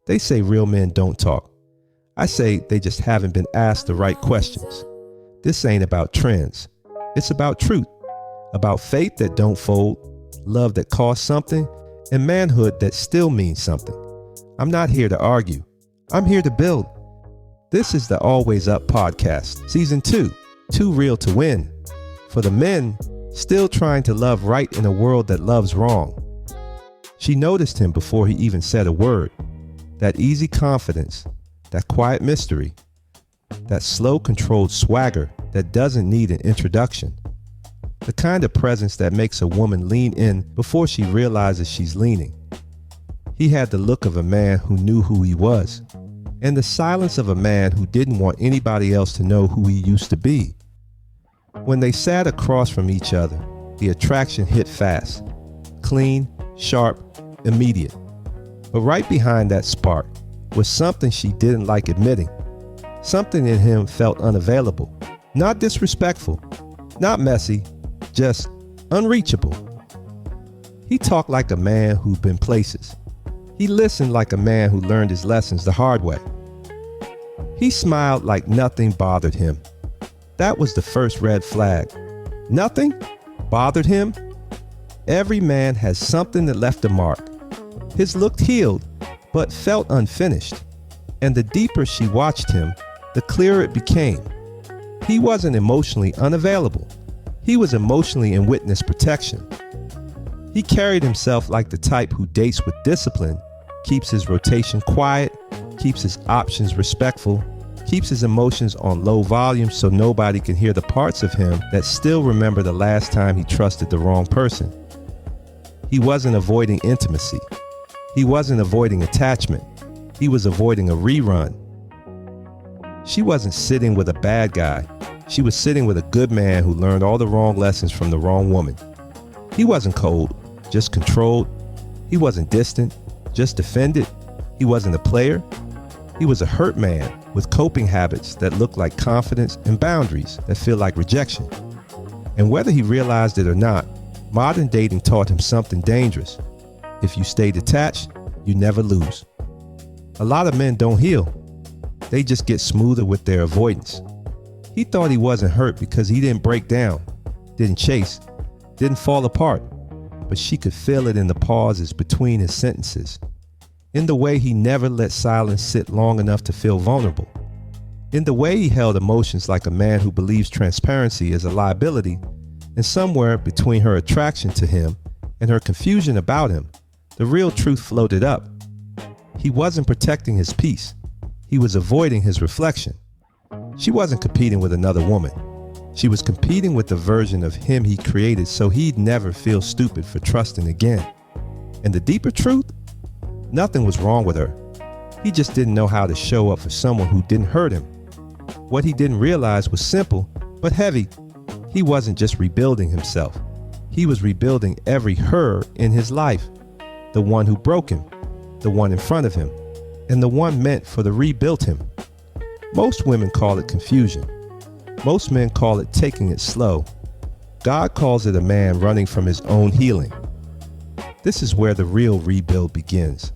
They say real men don't talk. I say they just haven't been asked the right questions. This ain't about trends. It's about truth, about faith that don't fold, love that costs something, and manhood that still means something. I'm not here to argue. I'm here to build. This is the Always Up Podcast, Season 2, Too Real to Win. For the men still trying to love right in a world that loves wrong. She noticed him before he even said a word. That easy confidence, that quiet mystery, that slow controlled swagger that doesn't need an introduction. The kind of presence that makes a woman lean in before she realizes she's leaning. He had the look of a man who knew who he was, and the silence of a man who didn't want anybody else to know who he used to be. When they sat across from each other, the attraction hit fast, clean, sharp, immediate. But right behind that spark was something she didn't like admitting. Something in him felt unavailable, not disrespectful, not messy, just unreachable. He talked like a man who'd been places. He listened like a man who learned his lessons the hard way. He smiled like nothing bothered him. That was the first red flag. Nothing bothered him? Every man has something that left a mark. His looked healed, but felt unfinished. And the deeper she watched him, the clearer it became. He wasn't emotionally unavailable. He was emotionally in witness protection. He carried himself like the type who dates with discipline, keeps his rotation quiet, keeps his options respectful, keeps his emotions on low volume so nobody can hear the parts of him that still remember the last time he trusted the wrong person. He wasn't avoiding intimacy. He wasn't avoiding attachment. He was avoiding a rerun. She wasn't sitting with a bad guy. She was sitting with a good man who learned all the wrong lessons from the wrong woman. He wasn't cold, just controlled. He wasn't distant, just defended. He wasn't a player. He was a hurt man with coping habits that look like confidence and boundaries that feel like rejection. And whether he realized it or not, modern dating taught him something dangerous. If you stay detached, you never lose. A lot of men don't heal. They just get smoother with their avoidance. He thought he wasn't hurt because he didn't break down, didn't chase, didn't fall apart, but she could feel it in the pauses between his sentences, in the way he never let silence sit long enough to feel vulnerable, in the way he held emotions like a man who believes transparency is a liability, and somewhere between her attraction to him and her confusion about him, the real truth floated up. He wasn't protecting his peace. He was avoiding his reflection. She wasn't competing with another woman. She was competing with the version of him he created so he'd never feel stupid for trusting again. And the deeper truth? Nothing was wrong with her. He just didn't know how to show up for someone who didn't hurt him. What he didn't realize was simple, but heavy. He wasn't just rebuilding himself. He was rebuilding every her in his life. The one who broke him, the one in front of him, and the one meant for the rebuilt him. Most women call it confusion. Most men call it taking it slow. God calls it a man running from his own healing. This is where the real rebuild begins.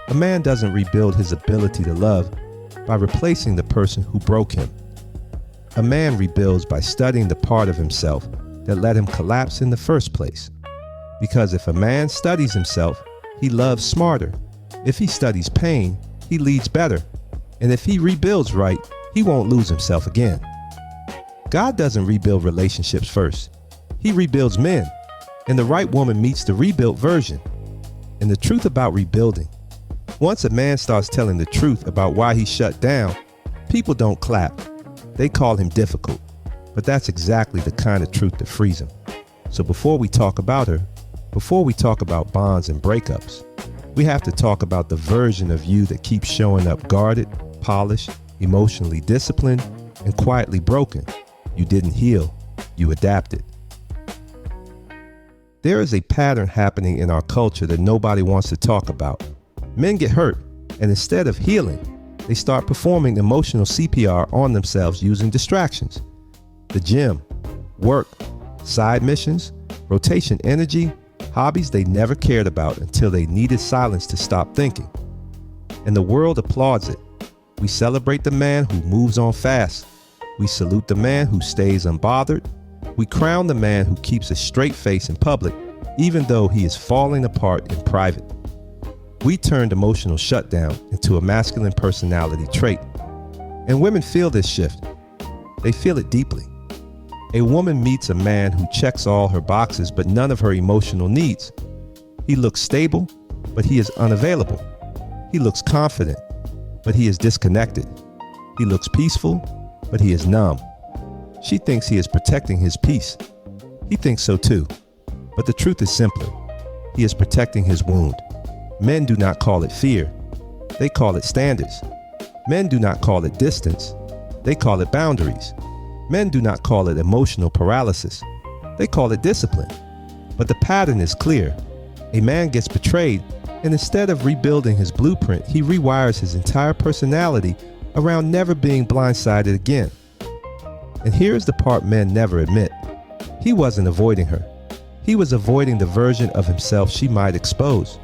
A man doesn't rebuild his ability to love by replacing the person who broke him. A man rebuilds by studying the part of himself that let him collapse in the first place. Because if a man studies himself, he loves smarter. If he studies pain, he leads better. And if he rebuilds right, he won't lose himself again. God doesn't rebuild relationships first. He rebuilds men, and the right woman meets the rebuilt version. And the truth about rebuilding: once a man starts telling the truth about why he shut down, people don't clap. They call him difficult. But that's exactly the kind of truth that frees him. So before we talk about her, before we talk about bonds and breakups, we have to talk about the version of you that keeps showing up guarded, polished, emotionally disciplined, and quietly broken. You didn't heal, you adapted. There is a pattern happening in our culture that nobody wants to talk about. Men get hurt, and instead of healing, they start performing emotional CPR on themselves using distractions. The gym, work, side missions, rotation energy, hobbies they never cared about until they needed silence to stop thinking. and the world applauds it. We celebrate the man who moves on fast. We salute the man who stays unbothered. We crown the man who keeps a straight face in public, even though he is falling apart in private. We turned emotional shutdown into a masculine personality trait. And women feel this shift. They feel it deeply. A woman meets a man who checks all her boxes but none of her emotional needs. He looks stable, but he is unavailable. He looks confident, but he is disconnected. He looks peaceful, but he is numb. She thinks he is protecting his peace. He thinks so too. But the truth is simpler. He is protecting his wound. Men do not call it fear. They call it standards. Men do not call it distance. They call it boundaries. Men do not call it emotional paralysis. They call it discipline. But the pattern is clear. A man gets betrayed, and instead of rebuilding his blueprint, he rewires his entire personality around never being blindsided again. And here's the part men never admit. He wasn't avoiding her. He was avoiding the version of himself she might expose.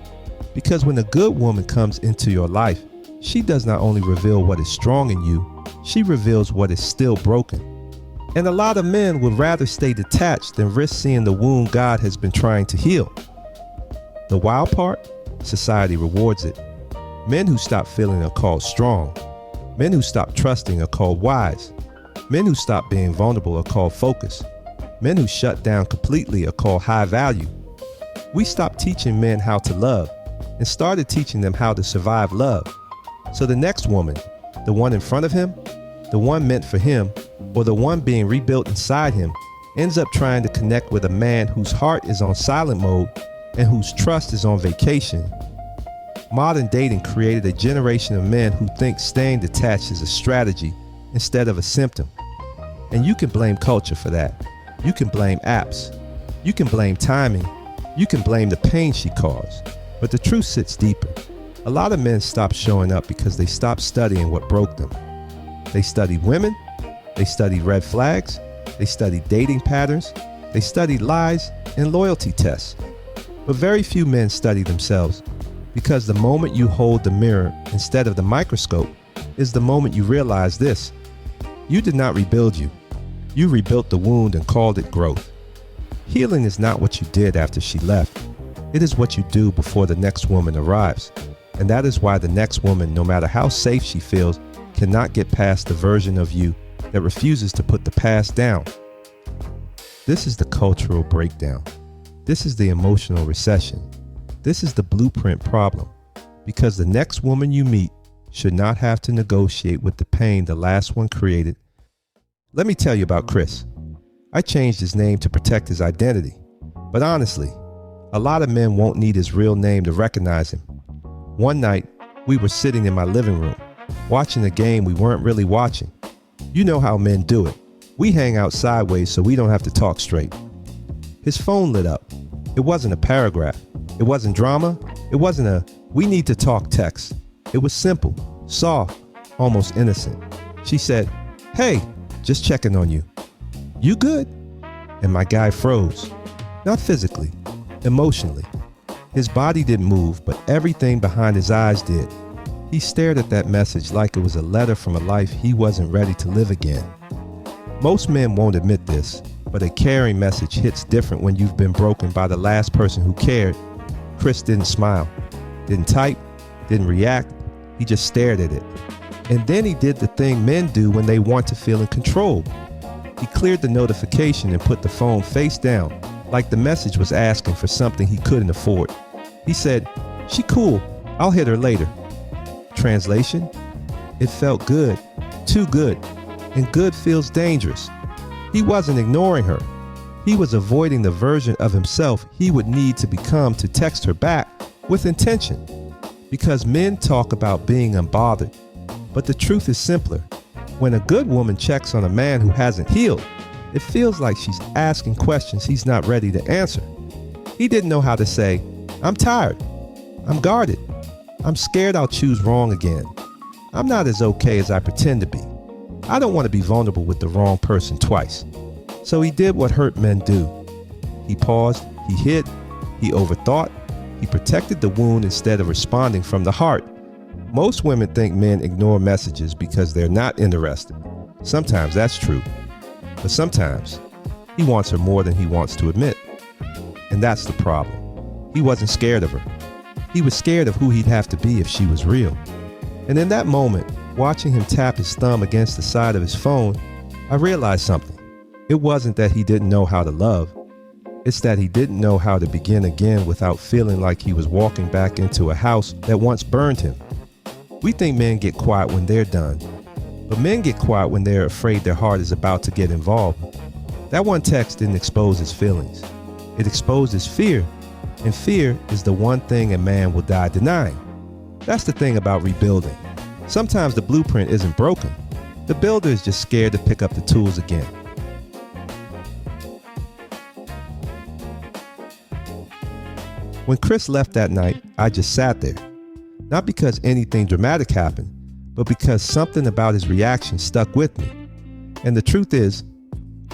Because when a good woman comes into your life, she does not only reveal what is strong in you, she reveals what is still broken. And a lot of men would rather stay detached than risk seeing the wound God has been trying to heal. The wild part? Society rewards it. Men who stop feeling are called strong. Men who stop trusting are called wise. Men who stop being vulnerable are called focused. Men who shut down completely are called high value. We stopped teaching men how to love and started teaching them how to survive love. So the next woman, the one in front of him, the one meant for him, or the one being rebuilt inside him, ends up trying to connect with a man whose heart is on silent mode and whose trust is on vacation. Modern dating created a generation of men who think staying detached is a strategy instead of a symptom. And you can blame culture for that. You can blame apps. You can blame timing. You can blame the pain she caused. But the truth sits deeper. A lot of men stopped showing up because they stopped studying what broke them. They studied women. They studied red flags. They studied dating patterns. They studied lies and loyalty tests. But very few men study themselves, because the moment you hold the mirror instead of the microscope is the moment you realize this. You did not rebuild you. You rebuilt the wound and called it growth. Healing is not what you did after she left. It is what you do before the next woman arrives. And that is why the next woman, no matter how safe she feels, cannot get past the version of you that refuses to put the past down. This is the cultural breakdown. This is the emotional recession. This is the blueprint problem. Because the next woman you meet should not have to negotiate with the pain the last one created. Let me tell you about Chris. I changed his name to protect his identity. But honestly, a lot of men won't need his real name to recognize him. One night, we were sitting in my living room, watching a game we weren't really watching. You know how men do it. We hang out sideways so we don't have to talk straight. His phone lit up. It wasn't a paragraph. It wasn't drama. It wasn't a "we need to talk" text. It was simple, soft, almost innocent. She said, "Hey, just checking on you. You good?" And my guy froze. Not physically, emotionally. His body didn't move, but everything behind his eyes did. He stared at that message like it was a letter from a life he wasn't ready to live again. Most men won't admit this, but a caring message hits different when you've been broken by the last person who cared. Chris didn't smile, didn't type, didn't react. He just stared at it. And then he did the thing men do when they want to feel in control. He cleared the notification and put the phone face down, like the message was asking for something he couldn't afford. He said, "She cool, I'll hit her later." Translation: it felt good, too good, and good feels dangerous. He wasn't ignoring her. He was avoiding the version of himself he would need to become to text her back with intention. Because men talk about being unbothered, but the truth is simpler. When a good woman checks on a man who hasn't healed, it feels like she's asking questions he's not ready to answer. He didn't know how to say, "I'm tired. I'm guarded. I'm scared I'll choose wrong again. I'm not as okay as I pretend to be. I don't want to be vulnerable with the wrong person twice." So he did what hurt men do. He paused, he hid, he overthought, he protected the wound instead of responding from the heart. Most women think men ignore messages because they're not interested. Sometimes that's true, but sometimes he wants her more than he wants to admit. And that's the problem. He wasn't scared of her. He was scared of who he'd have to be if she was real. And in that moment, watching him tap his thumb against the side of his phone, I realized something. It wasn't that he didn't know how to love. It's that he didn't know how to begin again without feeling like he was walking back into a house that once burned him. We think men get quiet when they're done, but men get quiet when they're afraid their heart is about to get involved. That one text didn't expose his feelings. It exposed his fear, and fear is the one thing a man will die denying. That's the thing about rebuilding. Sometimes the blueprint isn't broken. The builder is just scared to pick up the tools again. When Chris left that night, I just sat there. Not because anything dramatic happened, but because something about his reaction stuck with me. And the truth is,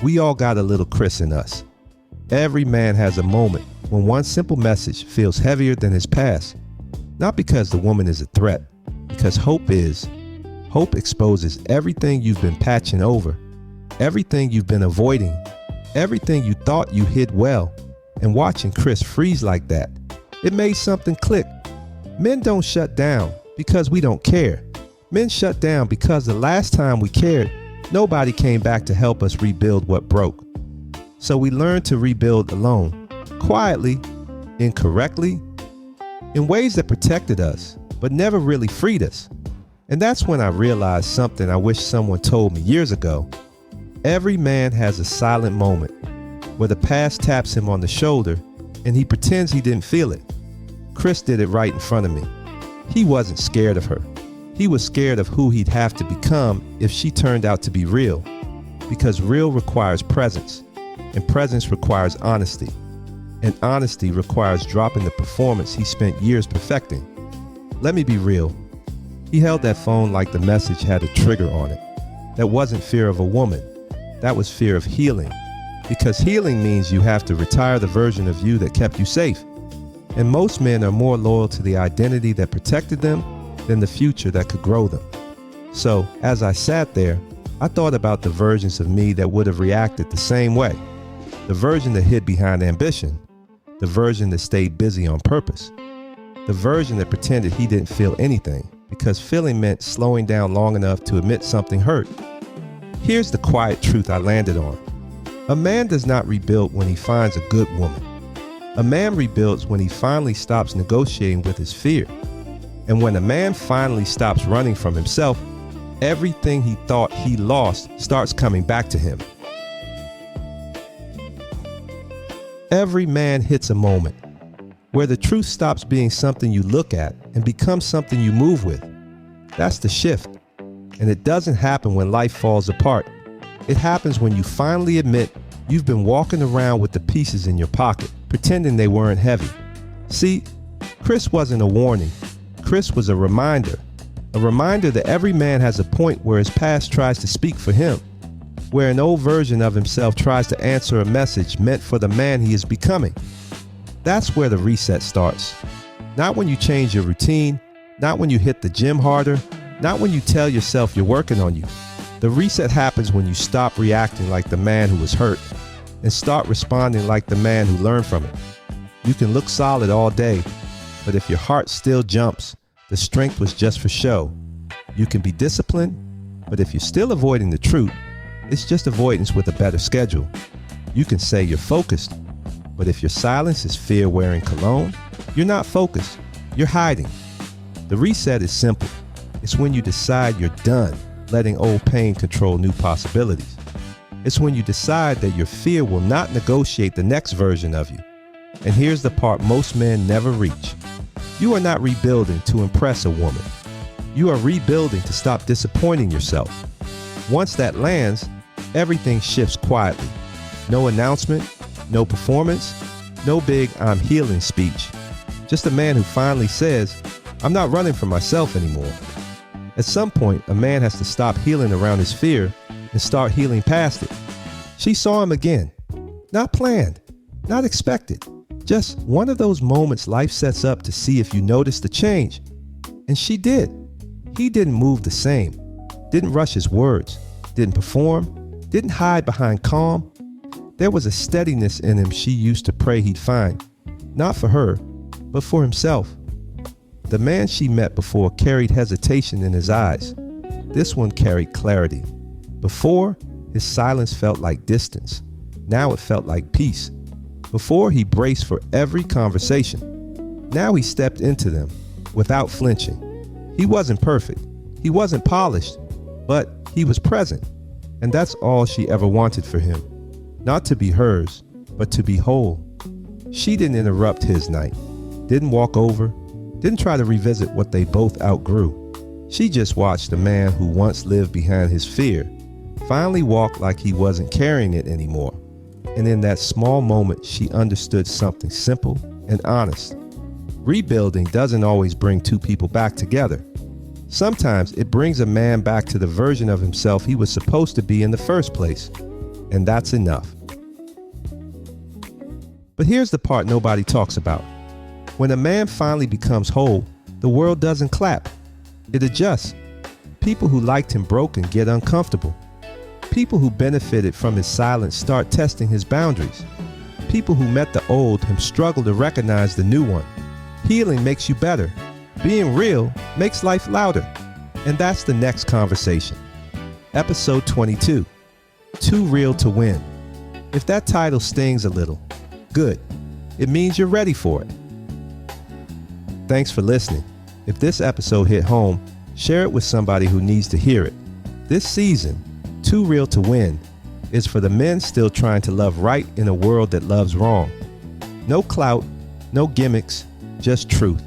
we all got a little Chris in us. Every man has a moment when one simple message feels heavier than his past. Not because the woman is a threat, because hope is. Hope exposes everything you've been patching over, everything you've been avoiding, everything you thought you hid well. And watching Chris freeze like that, it made something click. Men don't shut down because we don't care. Men shut down because the last time we cared, nobody came back to help us rebuild what broke. So we learned to rebuild alone, quietly, incorrectly, in ways that protected us, but never really freed us. And that's when I realized something I wish someone told me years ago. Every man has a silent moment where the past taps him on the shoulder and he pretends he didn't feel it. Chris did it right in front of me. He wasn't scared of her. He was scared of who he'd have to become if she turned out to be real. Because real requires presence, and presence requires honesty. And honesty requires dropping the performance he spent years perfecting. Let me be real. He held that phone like the message had a trigger on it. That wasn't fear of a woman. That was fear of healing. Because healing means you have to retire the version of you that kept you safe. And most men are more loyal to the identity that protected them than the future that could grow them. So, as I sat there, I thought about the versions of me that would have reacted the same way. The version that hid behind ambition. The version that stayed busy on purpose. The version that pretended he didn't feel anything because feeling meant slowing down long enough to admit something hurt. Here's the quiet truth I landed on. A man does not rebuild when he finds a good woman. A man rebuilds when he finally stops negotiating with his fear. And when a man finally stops running from himself, everything he thought he lost starts coming back to him. Every man hits a moment where the truth stops being something you look at and becomes something you move with. That's the shift. And it doesn't happen when life falls apart. It happens when you finally admit you've been walking around with the pieces in your pocket, pretending they weren't heavy. See, Chris wasn't a warning. Chris was a reminder that every man has a point where his past tries to speak for him, where an old version of himself tries to answer a message meant for the man he is becoming. That's where the reset starts. Not when you change your routine, not when you hit the gym harder, not when you tell yourself you're working on you. The reset happens when you stop reacting like the man who was hurt and start responding like the man who learned from it. You can look solid all day, but if your heart still jumps, the strength was just for show. You can be disciplined, but if you're still avoiding the truth, it's just avoidance with a better schedule. You can say you're focused, but if your silence is fear wearing cologne, you're not focused, you're hiding. The reset is simple. It's when you decide you're done letting old pain control new possibilities. It's when you decide that your fear will not negotiate the next version of you. And here's the part most men never reach. You are not rebuilding to impress a woman. You are rebuilding to stop disappointing yourself. Once that lands, everything shifts quietly. No announcement, no performance, no big "I'm healing" speech. Just a man who finally says, "I'm not running from myself anymore." At some point, a man has to stop healing around his fear and start healing past it. She saw him again. Not planned, not expected. Just one of those moments life sets up to see if you notice the change. And she did. He didn't move the same, didn't rush his words, didn't perform, didn't hide behind calm. There was a steadiness in him she used to pray he'd find, not for her, but for himself. The man she met before carried hesitation in his eyes. This one carried clarity. Before, his silence felt like distance. Now it felt like peace. Before, he braced for every conversation. Now he stepped into them without flinching. He wasn't perfect. He wasn't polished, but he was present. And that's all she ever wanted for him. Not to be hers, but to be whole. She didn't interrupt his night, didn't walk over, didn't try to revisit what they both outgrew. She just watched a man who once lived behind his fear finally walk like he wasn't carrying it anymore. And in that small moment, she understood something simple and honest. Rebuilding doesn't always bring two people back together. Sometimes it brings a man back to the version of himself he was supposed to be in the first place. And that's enough. But here's the part nobody talks about. When a man finally becomes whole, the world doesn't clap. It adjusts. People who liked him broken get uncomfortable. People who benefited from his silence start testing his boundaries. People who met the old him struggle to recognize the new one. Healing makes you better. Being real makes life louder. And that's the next conversation. Episode 22. Too Real to Win. If that title stings a little, good. It means you're ready for it. Thanks for listening. If this episode hit home, share it with somebody who needs to hear it. This season, Too Real to Win, is for the men still trying to love right in a world that loves wrong. No clout, no gimmicks, just truth.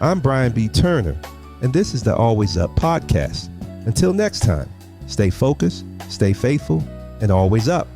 I'm Brian B. Turner, and this is the Always Up podcast. Until next time, stay focused, stay faithful, and always up.